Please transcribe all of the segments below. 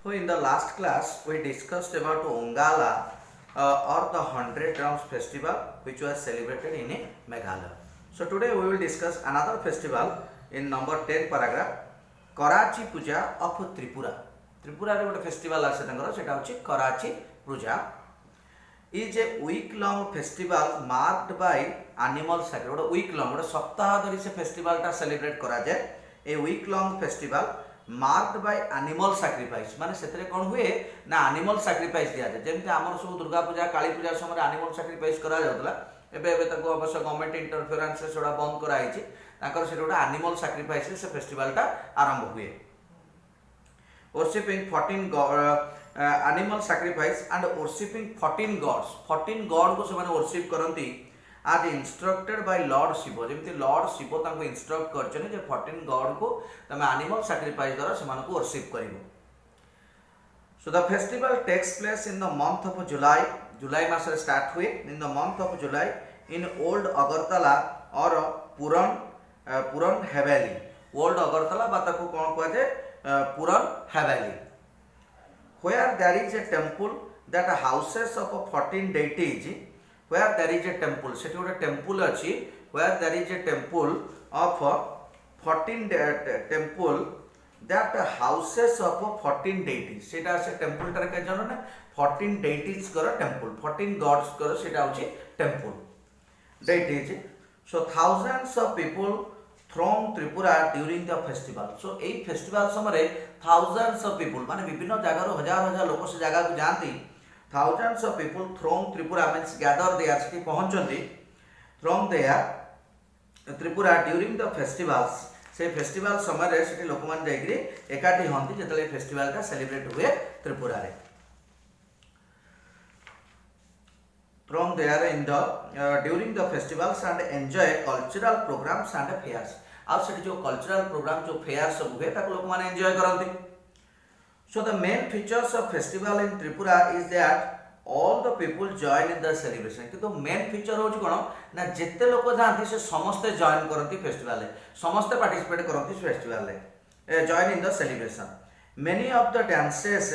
So in the last class we discussed about Ongala or the 100 Drums festival which was celebrated in Meghalaya. So today we will discuss another festival in number 10 paragraph, Karachi Puja of Tripura. Tripura रे गोटे festival आसे तंगर सेटा होची कराची पूजा is a week long festival marked by animal sacrifice. गोटे week long गोटे सप्ताह धरी से फेस्टिवल टा सेलिब्रेट करा जाए. A week long festival marked by animal sacrifice माने सेतरे कोन हुए ना एनिमल सैक्रिफाइस दिया जाए जेमते हमर सब दुर्गा पूजा काली पूजा समय एनिमल सैक्रिफाइस करा जाउतला एबे एबे तको अवश्य गवर्नमेंट इंटरफेरेंस से सोडा बंद करा आइछि ताकर से गोटा एनिमल सैक्रिफाइस से फेस्टिवल टा आरंभ हुए worshipping 14 animal sacrifice and worshipping 14 god को से माने वर्शिप करंती आज इंस्ट्रक्टेड बाय लॉर्ड शिव जेमती लॉर्ड शिव तांको इंस्ट्रक्ट करछन जे 14 गॉड को तमे एनिमल सैक्रिफाइस द्वारा समान को वर्शिप करिवो. So the festival takes place in the month of July मास रे स्टार्ट हुए in the month of July in old Agartala और पुरन हेवेली. ओल्ड अगरतला बा ताको कोन कहै जे पुरन हेवेली where there is a temple that houses of 14 deities. Where there is a temple, सेठी गोटे temple अच्छी where there is a temple of 14 temple that houses of 14 deities. सेटा से temple टार के जनो ना 14 deities कर टेम्पल 14 gods कर सेटा होची temple deities. So thousands of people throng Tripura during the festival. So AE festival समय thousands of people माने विभिन्न जगह रो हजार लोक से जगह को जानती. Thousands of people throng Tripura means gather there सेठी पहुंचंती throng there Tripura during the festivals. से फेस्टिवल समय रे सेठी लोक मान जाईकरी एकाठी हंती जेतले फेस्टिवल का सेलिब्रेट हुए त्रिपुरा रे. Throng there in the during the festivals and enjoy cultural programs and fairs. अब सेठी जो कल्चरल प्रोग्राम जो फेयर सब हुए ताको लोक माने enjoy करंती. So the main features of festival in Tripura is that all the people join in the celebration. किंतु main feature होची कोन ना जेते लोक जानती से समस्त जॉइन करंती फेस्टिवल रे समस्त पार्टिसिपेट करंती फेस्टिवल रे join in the celebration. Many of the dances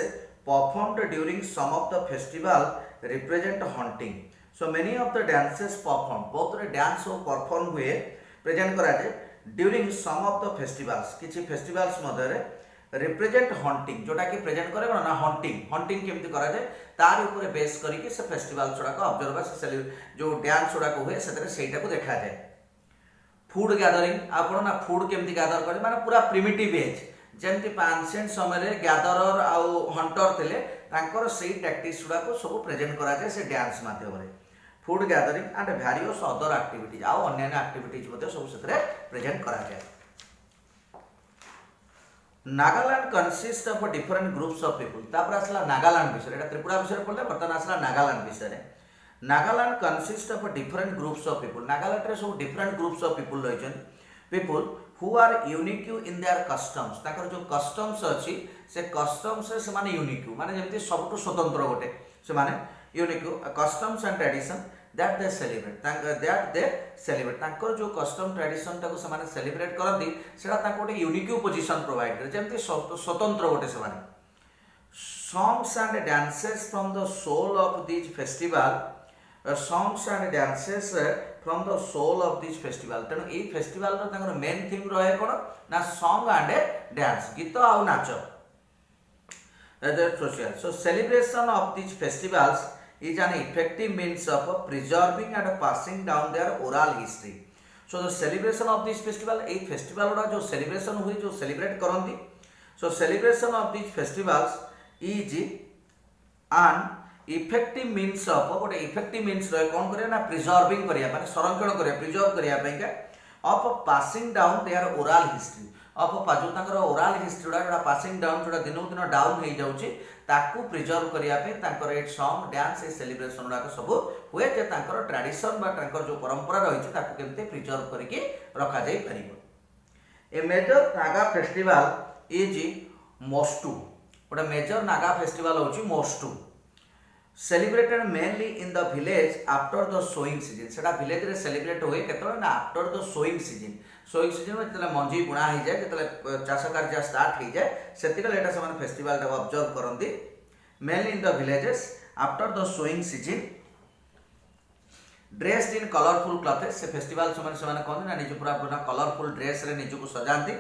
performed during some of the festival represent hunting. So many of the dances performed बहुत रे डांस हो परफॉर्म हुए प्रेजेंट करा जाए during some of the festivals. किछि festivals मध्ये रे represent hunting जोटा कि प्रेजेंट करे ना हंटिंग केमती करा जाए तार ऊपर बेस करके से फेस्टिवल छोड़ा को ऑब्जर्व से जो डांस छोड़ा को हुए सेतरे सेटा को देखा जाए. फूड गैदरिंग आपण ना फूड केमती गैदर करे माने पूरा प्रिमिटिव एज जेमती एंशिएंट समय रे गैदरर आ हंटर थिले तांकर सेही टैक्टिक्स छोड़ा को सब प्रेजेंट करा जाए से डांस माध्यम रे. Food gathering and various other activities आ अन्य एक्टिविटीज मध्ये सब सेतरे प्रेजेंट करा जाए. Nagaland consists of different groups of people. तापर आसला नागालैंड विषय एटा त्रिपुरा विषय पड़ले बर्तमान आसला नागालैंड विषय. Nagaland consists of different groups of people. Nagaland रे सब different groups of people रहिछन. People who are unique in their customs. ताकर जो customs अछि से customs से माने unique माने जेमति सबटु स्वतंत्र गोटे से माने unique customs and tradition that they celebrate तांकर जो कस्टम ट्रेडिशन टाको से माने सेलिब्रेट करंती सेटा ताको गोटे यूनिक पोजीशन प्रोवाइड करे जेमति स्वतंत्र गोटे से माने. songs and dances from the soul of these festival songs and dances from the soul of this festival. तेनो ए फेस्टिवल रो तांकर मेन थीम रहे कोन ना सॉन्ग एंड डांस गीत आ नाच social. So celebration of these festivals is an effective means of preserving and passing down their oral history. So the celebration of this festival a festival रा जो celebration हुई जो celebrate करंती. So celebration of these festivals is an effective means of what effective means रहे कौन करे ना preserving करिया माने संरक्षण करिया preserve करिया ପାଇଁ का of passing down their oral history of जो तांकर oral history रा passing down जोड़ा दिनो दिन डाउन हे जाउची ताकू प्रिजर्व करिया पे तांकर a song dance A celebration रा सब हुए जे तांकर ट्रेडिशन बा तांकर जो परंपरा रहिछि ताकू केमते प्रिजर्व करके रखा जाई परिबो. A major Naga festival is मोस्टू. ओटा मेजर नागा फेस्टिवल होछि मोस्टू. Celebrated mainly in the village after the sowing season सेटा विलेज रे सेलिब्रेट हुए केतले ना आफ्टर द सोइंग सीजन में जेतले मंजी बुणा हो जाए जेतले चाष कार्य स्टार्ट हो जाए सेतिकले एटा समान फेस्टिवल टा ऑब्जर्व करंती mainly in the villages after the sowing season dressed in colourful clothes से फेस्टिवल से कहते ना निज पूरा पूरा कलरफुल ड्रेस रे निज को सजाती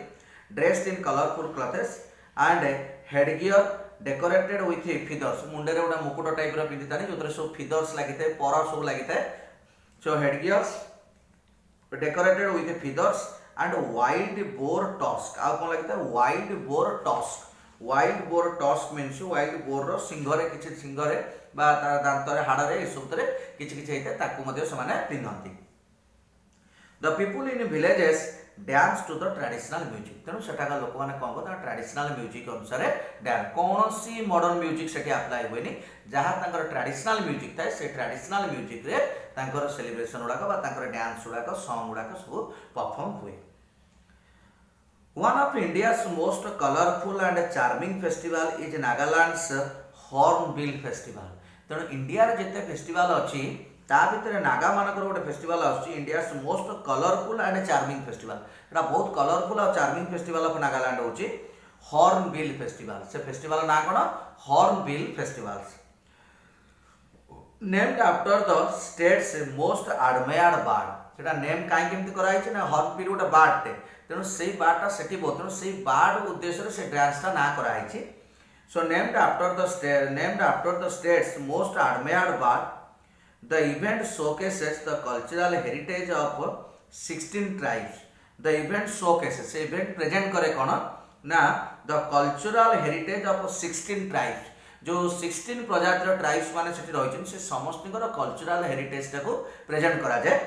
dressed in colourful clothes and headgear decorated with feathers मुंडे गोटे मुकुट टाइप पिंधि था जो सब फिदर्स लगी था पर सब लगी था सो headgears decorated with feathers and wild boar tusk आ कौन लगी था wild boar tusk means wild boar रो सिंघरे किछि सिंघरे बा तार दांतरे हाड़े ए सबतरे किछि किछि हेते ताकू मध्ये समाने पिंधंती the people in villages dance to the traditional music तेणु सेठाका लोक मैंने कौन करते ट्रेडिशनल म्यूजिक अनुसार डांस कौन सी मॉडर्न म्यूजिक से अप्लाई हुए जहाँ ट्रेडिशनल म्यूजिक थाए से ट्रेडिशनल म्यूजिक रे तांकर सेलिब्रेशन गुड़ाक डांस गुड़ाक सॉन्ग गुड़ाक सब परफॉर्म हुए one of India's most colourful and charming festival is Nagaland's hornbill festival तेणु इंडिया रे जिते फेस्टिवल अच्छी ता भितर नागा मानकर गोटे फेस्टिवल आसुची India's most colourful and charming festival एटा बहुत कलरफुल और चार्मिंग फेस्टिवल ऑफ नागालैंड होची हॉर्नबिल फेस्टिवल से फेस्टिवल ना कोन hornbill festivals named after the state's most admired bird सेटा नेम काई केमति कराई छै ना हॉर्नबिल गोटे बर्ड टे तेणु सेही बर्डटा सेठी बहुत तेणु सेही बर्ड उद्देश्य से डांसटा ना कराई छै सो named after the state's most admired bird The event showcases the cultural heritage of 16 tribes. The event showcases से event present करे कौन ना the cultural heritage of 16 tribes. जो 16 प्रजातिर ट्राइब्स माने सेठी रहिछन से समस्तकर कल्चरल हेरिटेज टाको प्रेजेंट करा जाए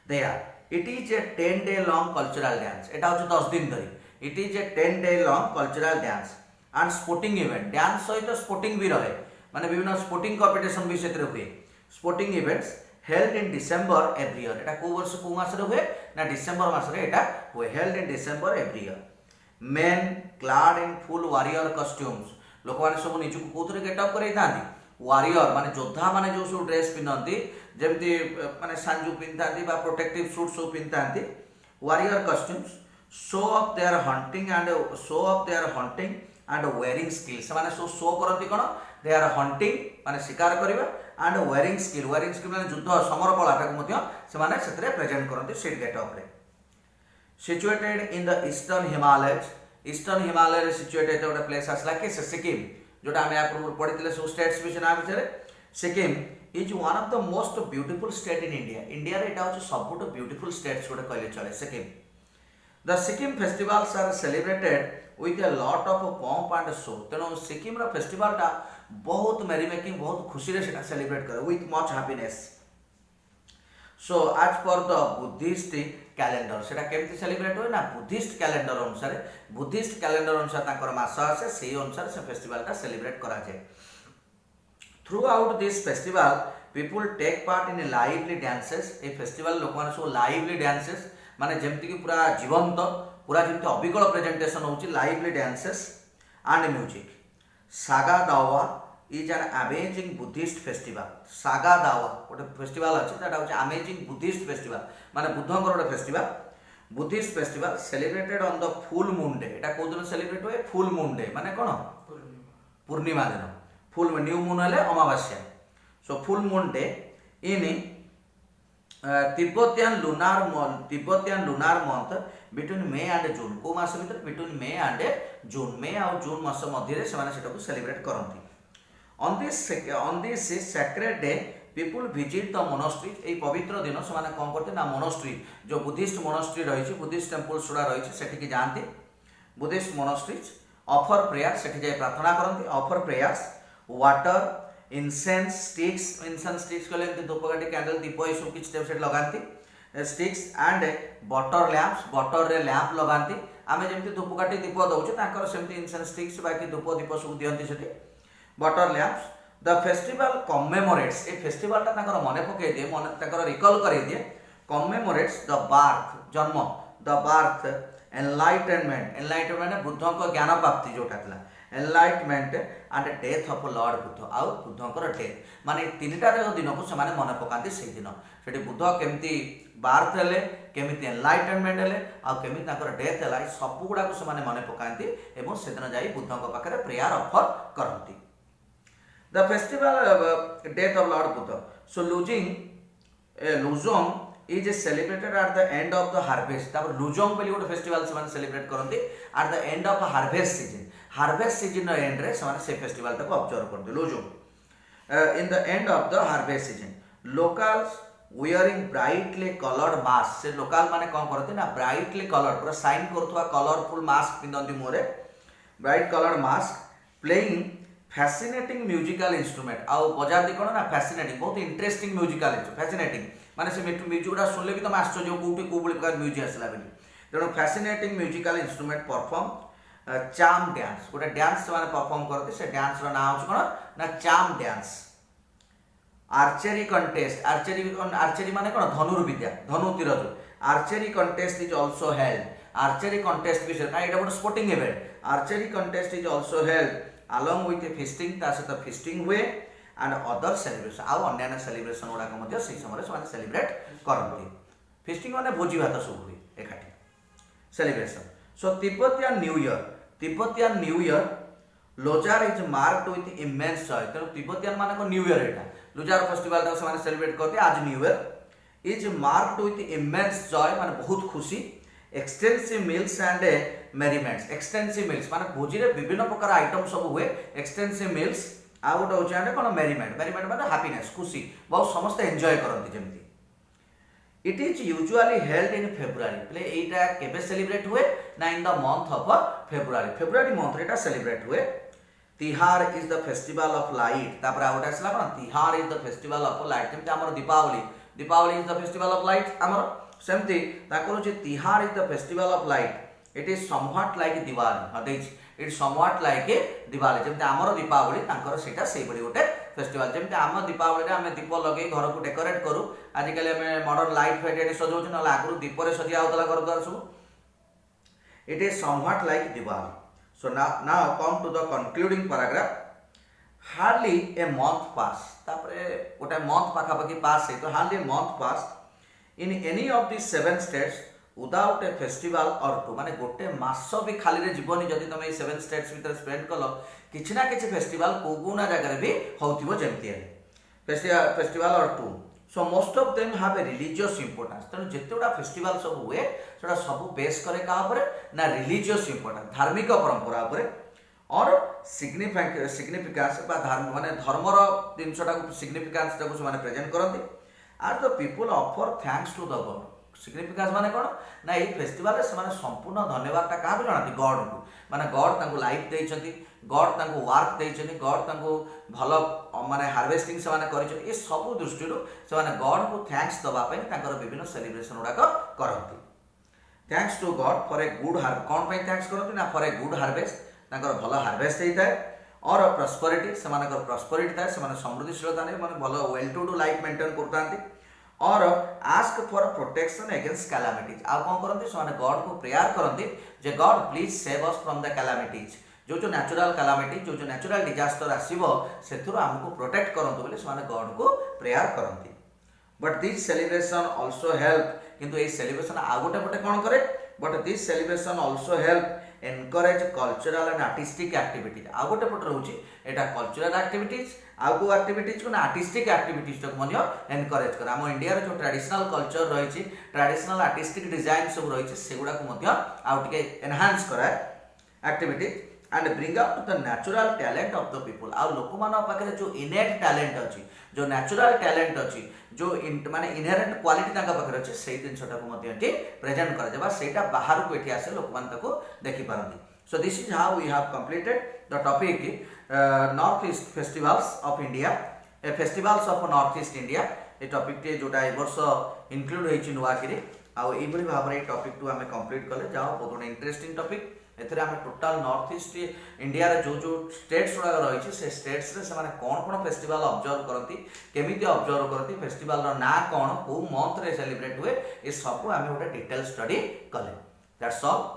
there it is a 10 day long cultural dance एटा होछ 10 दिन धरी it is a 10 day long cultural dance and sporting event dance सहित स्पोर्टिंग भी रहे माने विभिन्न स्पोर्टिंग कॉम्पिटिशन भी सेतरे हुए sporting events held in December every year एटा को वर्ष को मास रे हुए ना डिसेंबर मास रे एटा हुए held in December every year main clad in full warrior costumes लोक माने सब निजु को कोथरे गेटअप करै थांती वॉरियर माने योद्धा माने जो सब ड्रेस पिनंती जेमति माने सांजू पिनतांती बा प्रोटेक्टिव सूट सब पिनतांती warrior costumes show off their hunting and wearing skills माने शो करती कोन दे आर हंटिंग माने शिकार करिबा एंड वेयरिंग स्किल माने युद्ध समर कलाटा को से माने सेतरे प्रेजेंट करती सीट गेटअप रे situated in the eastern Himalaya रे सिचुएटेड गोटे प्लेस आसला कि सिक्किम जोटा आम या पढ़ी सब स्टेट्स विषय Sikkim is one of the most beautiful state in India रे एटा होछ सबुठ ब्यूटीफुल स्टेट्स गोटे कहले चले Sikkim the Sikkim festivals are celebrated with a lot of pomp and show तेणु सिक्किम रो फेस्टिवल टा बहुत मेरी मेकिंग बहुत खुशी रे सेटा सेलिब्रेट करे विथ मच हैप्पीनेस सो आज पर द बुद्धिस्ट कैलेंडर सेटा केमति सेलिब्रेट होय ना बुद्धिस्ट कैलेंडर अनुसार तांकर मास आसे सेही अनुसार से फेस्टिवल टा सेलिब्रेट करा जाय throughout this festival people take part in lively dances ए फेस्टिवल लोक माने सब लाइवली डांसेस माने जेमति कि पूरा जीवंत पूरा जमी अविकल प्रेजेंटेशन होची lively dances and music Saga Dawa is an amazing Buddhist festival Saga Dawa गोटे फेस्टिवल अच्छे दैट होची अमेजिंग बुद्धिस्ट फेस्टिवल माने बुद्धंकर गोटे festival Buddhist festival celebrated on the full moon day एटा को दिन सेलिब्रेट होए फुल मून डे माने कोन पूर्णिमा दिन फुल न्यू मून हेले अमावास्या so full moon day in Tibetan lunar month between may and June को मास भीतर बिटवीन मे एंड जून मे आ जून मास मध्य से माने सेटा को सेलिब्रेट करंती on this sacred day people visit the monastery ए पवित्र दिन से माने कोन करते ना मोनास्ट्री जो बुद्धिस्ट मोनास्ट्री रही बुद्धिस्ट टेम्पल्स गुड़ा रही सेठी जाती बुद्धिस्ट मोनास्ट्रीज ऑफर प्रेयर सेठी जाय प्रार्थना करंती offer prayers water incense sticks कहले धूपकाठी कैंडल दीप ये सब किसी टाइप लगाती स्टिक्स एंड बटर रे लैंप लगाती आम जमी धूपकाठी दीप दौचे सेमती इंसेंस स्टिक्स बाकी धूप दीप सब दिखती से butter lamps the festival commemorates A festival मन पकई दिए मन रिकल कर दिए कमेमोरेट्स द बार्थ जन्म द बार्थ एनलाइटेनमेंट बुद्ध को ज्ञान प्राप्ति जोटा था enlightenment and death of lord Buddha आउ बुद्धकर डेथ माने तीनटा दिन को से मन पकाती से दिन से बुद्ध केमती बार्थ हेले केमिति एनलाइटमेंट हेले आ केमिति ताकर डेथ है सब गुड़ाक से मन पकाती एवं से दिन जाई बुद्ध पाखे प्रेयर ऑफर करती the festival death of lord Buddha so Losoong is celebrated at the end of the harvest तापर लुजोंग बोली गोटे फेस्टिवल से सेलिब्रेट करती at the end of harvest season and रे से फेस्टिवल टाको ऑब्जर्व करते Losoong in the end of the harvest season locals wearing brightly colored mask से लोकल माने कौन करते ना ब्राइटली कलर पूरा साइन करथुवा कलरफुल मास्क पिंदंती मोरे bright coloured mask playing fascinating musical instrument आ बजाती कोन ना फैसिनेटिंग बहुत इंटरेस्टिंग म्यूजिकल फैसिनेटिंग माने से म्यूजिक गुडा सुनले भी तुम आश्चर्य कोठी को बड़ी प्रकार म्यूजिक आसला बेली तेणु फैसिनेटिंग म्यूजिकल इंस्ट्रूमेंट परफॉर्म चाम डांस गोटे डांस माने परफॉर्म करते से डांस रो नाम कोन ना चाम डांस आर्चेरी कंटेस्ट आर्चेरी माने कोन धनुर्विद्या धनु तीर archery contest is also held archery contest विषय ना एटा गोटे sporting event archery contest is also held along with the feasting ता सहित feasting हुए and other celebration आउ अन्य सेलिब्रेशन गुड़ाक मध्य से समय से सेलिब्रेट करती feasting माने भोजी भात सब हुए एकाठी celebration so Tibetan new year Losar is marked with immense joy तेणु तिब्बतियन माने को न्यू ईयर एटा लोजार फेस्टिवल ता से सेलिब्रेट करते आज new year is marked with immense joy माने बहुत खुशी extensive meals and merriments extensive meals माने भोजी रे विभिन्न प्रकार आइटम सब हुए एक्सटेंसिव मील्स आ गोटे होचे आने कोन मेरीमेंट मेरीमेंट माने हैप्पीनेस खुशी बहुत समस्त एन्जॉय करंती जेमती it is usually held in February play एटा केबे सेलिब्रेट हुए ना in the month of February मंथ रे एटा सेलिब्रेट हुए Tihar is the festival of light तापर आ गोटे असला कोन Tihar is the festival of light जेमती हमर Deepawali is the festival of light हमर सेमती ताकर जे Tihar is the festival of light it is somewhat like Diwali हदैच it is somewhat like Diwali जेमते हमर दीपावली ताकर सेटा सेही बडी गोटे फेस्टिवल जेमते हम दीपावली रे हम दीप लगे घर को डेकोरेट करू आज कल हम मॉडर्न लाइट फाइट एडी सजौछ न लागु दीप रे सजिया होतला घर द्वार सब it is somewhat like Diwali so now come to the concluding paragraph hardly a month pass तापरे गोटे मंथ पाखा पाखी पास है तो hardly a month pass in any of the 7 states without a festival और टू माने गोटे मास भी खाली रे जीवनी जदि तुम 7 स्टेट्स भीतर स्पेंड कलो किछि ना किछि फेस्टिवल कोगुना जगह भी होतिबो जेमति फेस्टिवल और too so most of them have a religious importance तेणु जितेटा फेस्टिवल सब हुए सेटा सब बेस करे का ऊपर ना रिलीजियस इंपोर्टेंस धार्मिक परंपरा ऊपर और सिग्निफिकेंस बा धर्म माने धर्मर जिनसटा सिग्निफिकेंस ताको से माने प्रेजेंट करंती are the people offer thanks to the god significance माने कोन ना ये फेस्टिवल रे माने संपूर्ण धन्यवाद ता का जणाती गॉड को माने गॉड ताको लाइफ देइछंती गॉड ताको वर्क देइछंती गॉड ताको भलो माने हार्वेस्टिंग से माने करिछंती ए सब दृष्टि रो से माने गॉड को थैंक्स दबा पई ताकर विभिन्न सेलिब्रेशन उडा करंती thanks to God for a good harvest कोन पई थैंक्स करंती ना फॉर ए गुड हार्वेस्ट ताकर भलो हार्वेस्ट हेइता और प्रॉस्पेरिटी से माने प्रॉस्पेरिटी था से माने समृद्धिशीलता ने माने भलो well to do life maintain करतांती और ask for protection against calamities आ कोन करंती से माने गॉड को प्रेयर करंती जे God please save us from the calamities जो नेचुरल कैलामिटी जो नेचुरल डिजास्टर आसीबो सेथुरो हमको प्रोटेक्ट करंतु बोले से माने गॉड को प्रेयर करंती but this celebration also help किंतु ए सेलिब्रेशन आ गोटे पटे कोन करे but this celebration also help encourage cultural and artistic activities आ गोटे पट रहउची एटा कल्चरल एक्टिविटीज आ को एक्टिविटीज को आर्टिस्टिक एक्टिविटीज तक मन्य एनकरेज कर हम इंडिया रे जो ट्रेडिशनल कल्चर रहिची ट्रेडिशनल आर्टिस्टिक डिजाइन सब रहिची सेगुडा को मध्य आउ टिके एनहांस कराय activity and bring out the natural talent of the people आ लोक मान पाखे जो इनेट टैलेंट अच्छी जो नेचुरल टैलेंट अच्छी जो माने इनहेरेंट क्वालिटी ताका पाखे अच्छे से जिनटा को मध्य प्रेजेंट कर सेटा बाहर को एठी आसे लोक मान ताको देखि पारंती so this is how we have completed the topic north east festivals of India ए festivals of north east India ए टॉपिक टे जोटा ए वर्ष इंक्लूड होइछि नुवाकिरे आ एई बली भाबरे ए टॉपिक टू हमें कंप्लीट करले जाओ बहुत इंटरेस्टिंग टॉपिक एथरे हमें टोटल नॉर्थ ईस्ट इंडिया रे जो जो स्टेट्स गुड़ा रही से स्टेट्स रे से माने कौन फेस्टिवल ऑब्जर्व करती केमिति ऑब्जर्व करती फेस्टिवल रो ना कौन को मंथ रे सेलिब्रेट हुए ये सब हमें गोटे डिटेल स्टडी कले दैट्स ऑल।